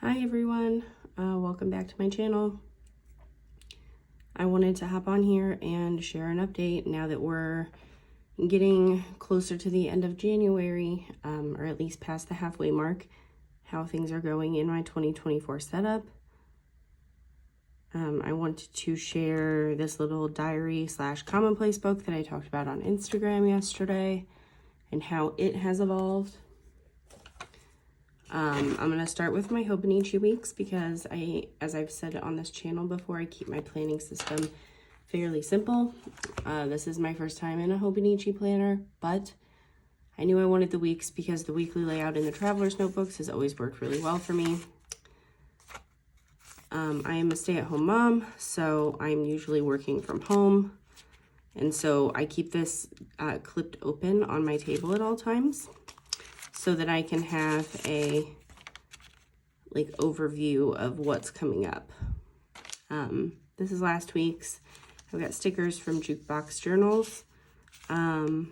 Hi everyone, welcome back to my channel. I wanted to hop on here and share an update now that we're getting closer to the end of January, or at least past the halfway mark, how things are going in my 2024 setup. I wanted to share this little diary / commonplace book that I talked about on Instagram yesterday and how it has evolved. I'm going to start with my Hobonichi weeks because as I've said on this channel before, I keep my planning system fairly simple. This is my first time in a Hobonichi planner, but I knew I wanted the weeks because the weekly layout in the Traveler's Notebooks has always worked really well for me. I am a stay-at-home mom, so I'm usually working from home. And so I keep this clipped open on my table at all times, so that I can have a overview of what's coming up. This is last week's. I've got stickers from Jukebox Journals. I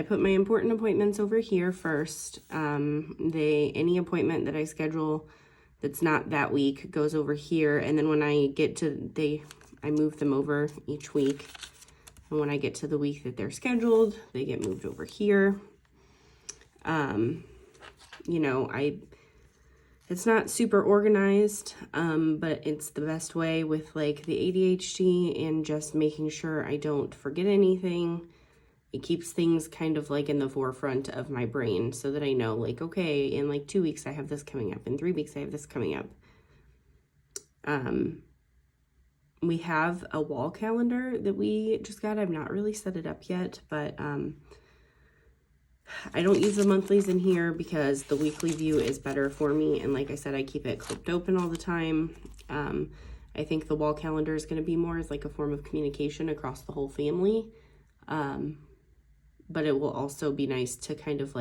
put my important appointments over here first. Any appointment that I schedule that's not that week goes over here, and then when I get to I move them over each week. And when I get to the week that they're scheduled, they get moved over here. It's not super organized, but it's the best way with the ADHD and just making sure I don't forget anything. It keeps things kind of in the forefront of my brain so that I know okay, in 2 weeks I have this coming up, in 3 weeks I have this coming up. We have a wall calendar that we just got. I've not really set it up yet, but I don't use the monthlies in here because the weekly view is better for me. And like I said, I keep it clipped open all the time. I think the wall calendar is going to be more as a form of communication across the whole family. But it will also be nice to kind of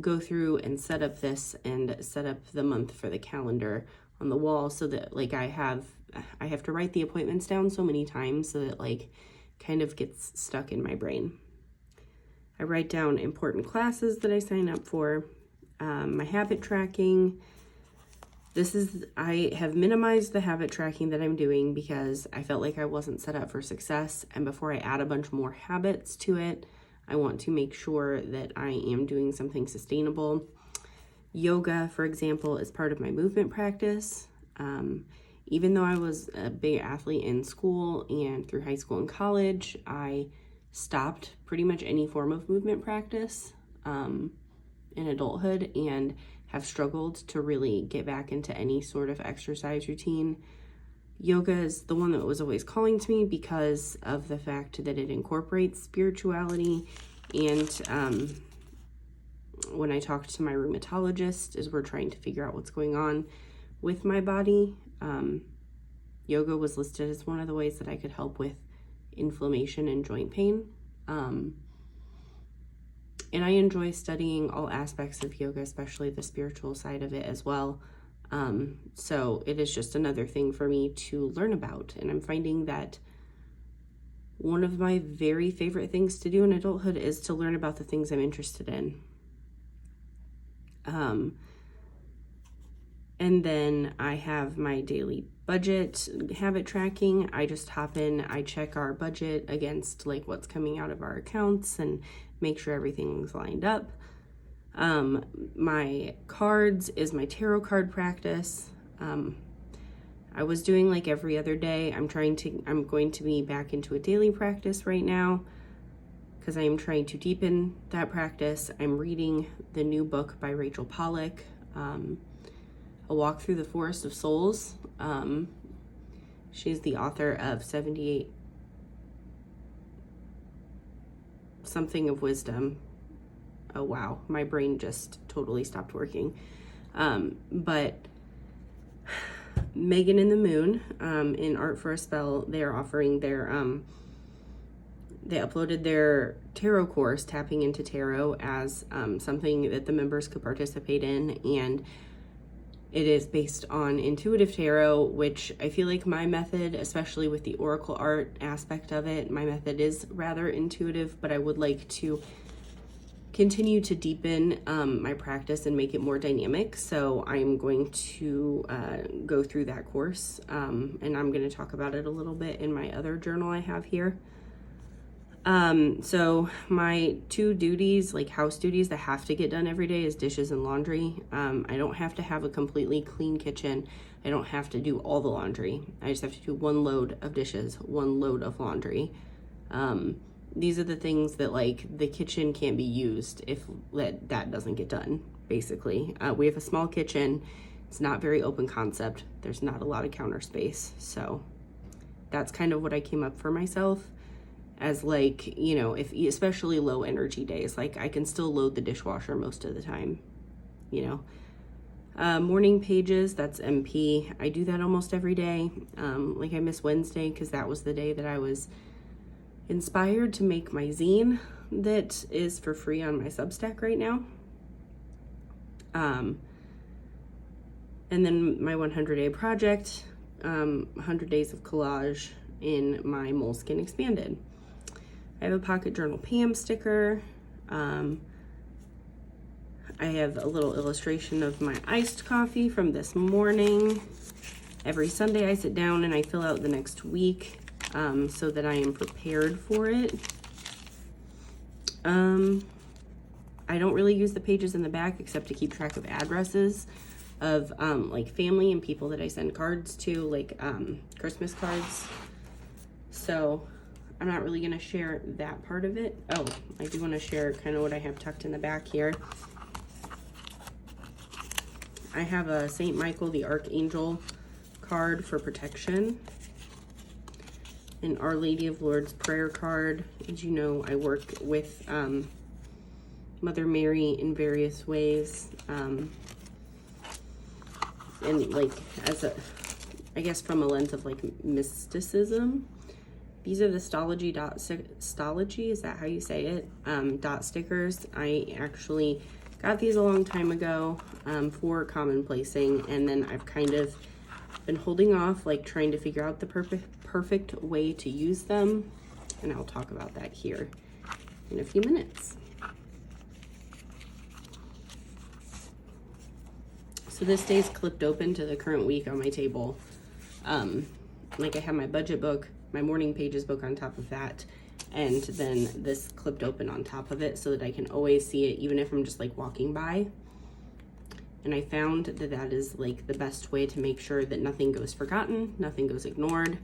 go through and set up this and set up the month for the calendar on the wall so that I have to write the appointments down so many times so that kind of gets stuck in my brain. I write down important classes that I sign up for, my habit tracking. I have minimized the habit tracking that I'm doing because I felt like I wasn't set up for success. And before I add a bunch more habits to it, I want to make sure that I am doing something sustainable. Yoga, for example, is part of my movement practice. Even though I was a big athlete in school and through high school and college, I stopped pretty much any form of movement practice in adulthood and have struggled to really get back into any sort of exercise routine. Yoga is the one that was always calling to me because of the fact that it incorporates spirituality. And when I talked to my rheumatologist, as we're trying to figure out what's going on with my body, yoga was listed as one of the ways that I could help with inflammation and joint pain. And I enjoy studying all aspects of yoga, especially the spiritual side of it as well. So it is just another thing for me to learn about. And I'm finding that one of my very favorite things to do in adulthood is to learn about the things I'm interested in. And then I have my daily budget habit tracking. I just hop in, I check our budget against what's coming out of our accounts and make sure everything's lined up. My cards is my tarot card practice. I was doing every other day. I'm going to be back into a daily practice right now because I am trying to deepen that practice. I'm reading the new book by Rachel Pollack, A Walk Through the Forest of Souls. She's the author of 78 something of wisdom. Oh wow, my brain just totally stopped working. But Megan and the Moon in Art for a Spell, they are offering their they uploaded their tarot course, Tapping into Tarot, as something that the members could participate in, and it is based on intuitive tarot, which I feel like my method, especially with the oracle art aspect of it, my method is rather intuitive, but I would like to continue to deepen my practice and make it more dynamic. So I'm going to go through that course, and I'm going to talk about it a little bit in my other journal I have here. So my 2 duties, like house duties that have to get done every day, is dishes and laundry. I don't have to have a completely clean kitchen. I don't have to do all the laundry. I just have to do 1 load of dishes, 1 load of laundry. These are the things that, like, the kitchen can't be used if that doesn't get done, basically. We have a small kitchen. It's not very open concept. There's not a lot of counter space. So that's kind of what I came up for myself as, like, you know, if especially low energy days, like I can still load the dishwasher most of the time, you know. Morning pages, that's MP. I do that almost every day. Like I miss Wednesday because that was the day that I was inspired to make my zine that is for free on my Substack right now. And then my 100-day project, 100 days of collage in my Moleskine Expanded. I have a Pocket Journal Pam sticker. I have a little illustration of my iced coffee from this morning. Every Sunday I sit down and I fill out the next week so that I am prepared for it. I don't really use the pages in the back except to keep track of addresses of like family and people that I send cards to, like Christmas cards. So I'm not really going to share that part of it. Oh, I do want to share kind of what I have tucked in the back here. I have a St. Michael the Archangel card for protection. An Our Lady of Lourdes prayer card. As you know, I work with Mother Mary in various ways. And like as a, I guess from a lens of like mysticism. These are the Stology, is that how you say it? Dot stickers. I actually got these a long time ago for commonplacing, and then I've kind of been holding off, like trying to figure out the perfect way to use them, and I'll talk about that here in a few minutes. So this stays clipped open to the current week on my table. Like I have my budget book, my morning pages book on top of that, and then this clipped open on top of it so that I can always see it even if I'm just like walking by. And I found that that is like the best way to make sure that nothing goes forgotten, nothing goes ignored.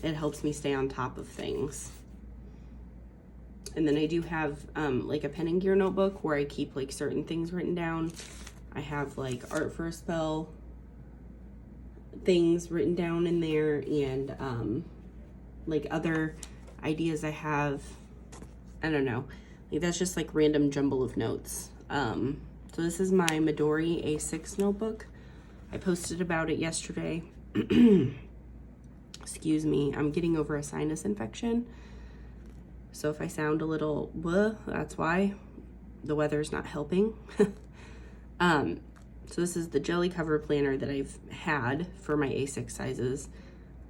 It helps me stay on top of things. And then I do have like a pen and gear notebook where I keep like certain things written down. I have like art for a spell things written down in there, and like other ideas I have. I don't know, like that's just like random jumble of notes. So this is my Midori A6 notebook. I posted about it yesterday. Excuse me, I'm getting over a sinus infection, so if I sound a little bleh, that's why. The weather's not helping. So this is the jelly cover planner that I've had for my A6 sizes.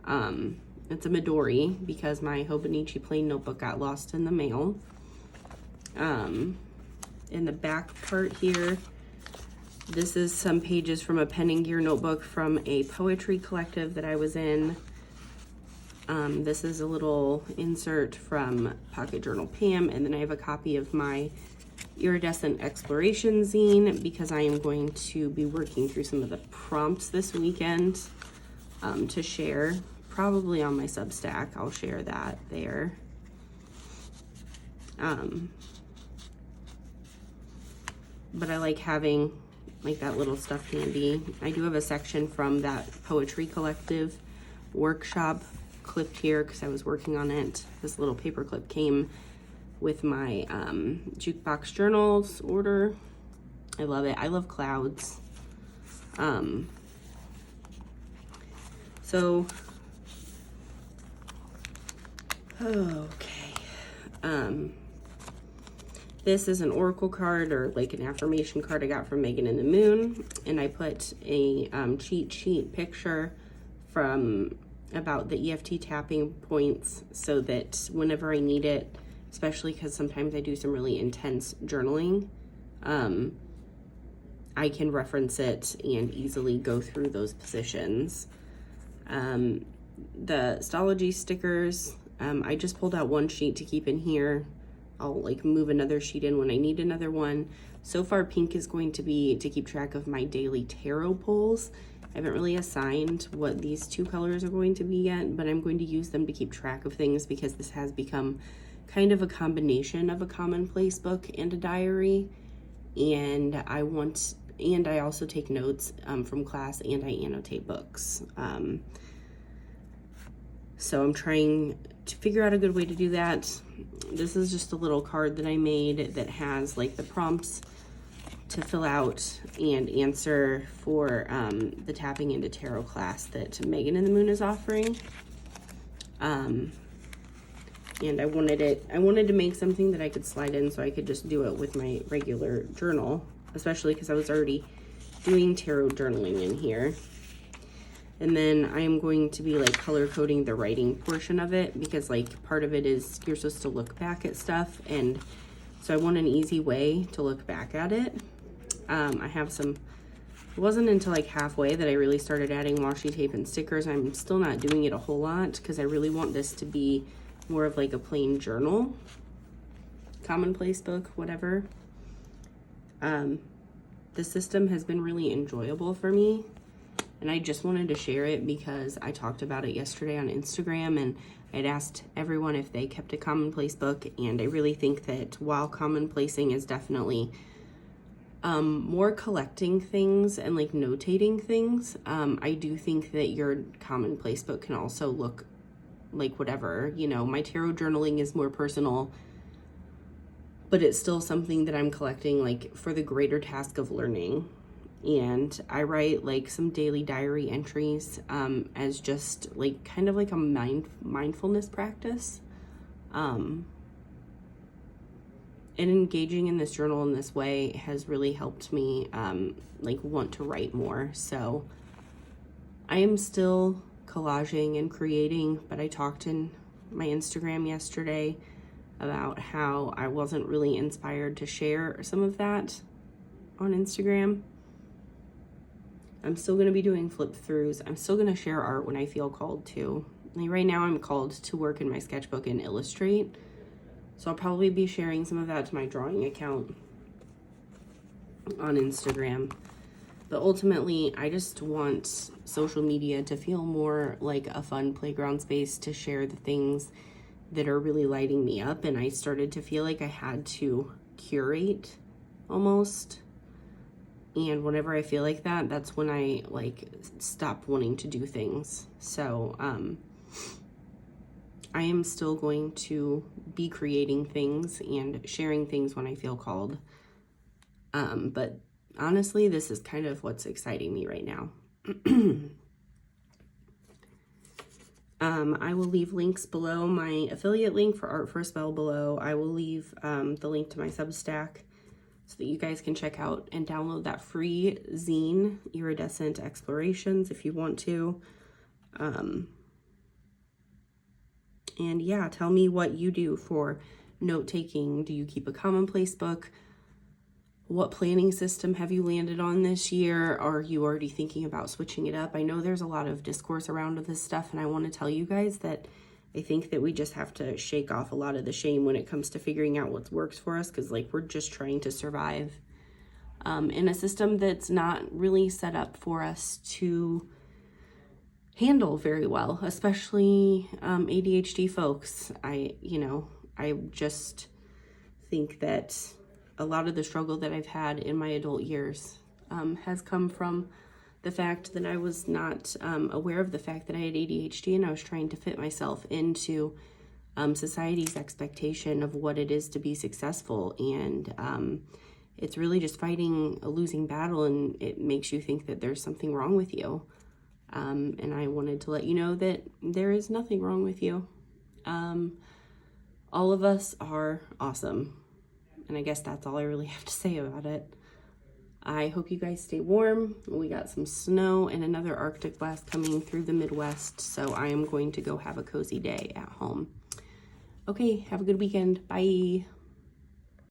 It's a Midori because my Hobonichi plain notebook got lost in the mail. In the back part here, this is some pages from a pen and gear notebook from a poetry collective that I was in. This is a little insert from Pocket Journal Pam, and then I have a copy of my Iridescent Exploration zine because I am going to be working through some of the prompts this weekend to share, probably on my Substack. I'll share that there. But I like having like that little stuff handy. I do have a section from that poetry collective workshop clipped here because I was working on it. This little paper clip came with my jukebox journals order. I love it. I love clouds. So okay, this is an oracle card, or like an affirmation card I got from Megan and the Moon, and I put a cheat sheet picture from about the EFT tapping points so that whenever I need it, especially because sometimes I do some really intense journaling. I can reference it and easily go through those positions. The Stology stickers, I just pulled out one sheet to keep in here. I'll like move another sheet in when I need another one. So far, pink is going to be to keep track of my daily tarot pulls. I haven't really assigned what these two colors are going to be yet, but I'm going to use them to keep track of things because this has become kind of a combination of a commonplace book and a diary. And I also take notes from class, and I annotate books. So I'm trying to figure out a good way to do that. This is just a little card that I made that has like the prompts to fill out and answer for the Tapping into Tarot class that Megan and the Moon is offering. And I wanted to make something that I could slide in so I could just do it with my regular journal, especially because I was already doing tarot journaling in here. And then I am going to be like color coding the writing portion of it because like part of it is you're supposed to look back at stuff, and so I want an easy way to look back at it. I have some, it wasn't until like halfway that I really started adding washi tape and stickers. I'm still not doing it a whole lot because I really want this to be more of like a plain journal, commonplace book, whatever. The system has been really enjoyable for me, and I just wanted to share it because I talked about it yesterday on Instagram, and I'd asked everyone if they kept a commonplace book, and I really think that while commonplacing is definitely more collecting things and like notating things, I do think that your commonplace book can also look like whatever. You know, my tarot journaling is more personal, but it's still something that I'm collecting like for the greater task of learning. And I write like some daily diary entries as just like kind of like a mindfulness practice. And engaging in this journal in this way has really helped me like want to write more. So I am still collaging and creating, but I talked in my Instagram yesterday about how I wasn't really inspired to share some of that on Instagram. I'm still going to be doing flip throughs. I'm still going to share art when I feel called to. Like right now I'm called to work in my sketchbook and illustrate. So I'll probably be sharing some of that to my drawing account on Instagram. But ultimately, I just want social media to feel more like a fun playground space to share the things that are really lighting me up. And I started to feel like I had to curate almost. And whenever I feel like that, that's when I like stop wanting to do things. So I am still going to be creating things and sharing things when I feel called. But honestly, this is kind of what's exciting me right now. I will leave links below, my affiliate link for Art for a Spell below. I will leave the link to my Substack so that you guys can check out and download that free zine, Iridescent Explorations, if you want to. And yeah, tell me what you do for note-taking. Do you keep a commonplace book? What planning system have you landed on this year? Are you already thinking about switching it up? I know there's a lot of discourse around this stuff, and I want to tell you guys that I think that we just have to shake off a lot of the shame when it comes to figuring out what works for us, because like we're just trying to survive in a system that's not really set up for us to handle very well, especially ADHD folks. I just think that a lot of the struggle that I've had in my adult years has come from the fact that I was not aware of the fact that I had ADHD, and I was trying to fit myself into society's expectation of what it is to be successful. And it's really just fighting a losing battle, and it makes you think that there's something wrong with you. And I wanted to let you know that there is nothing wrong with you. All of us are awesome. And I guess that's all I really have to say about it. I hope you guys stay warm. We got some snow and another Arctic blast coming through the Midwest, so I am going to go have a cozy day at home. Okay, have a good weekend. Bye.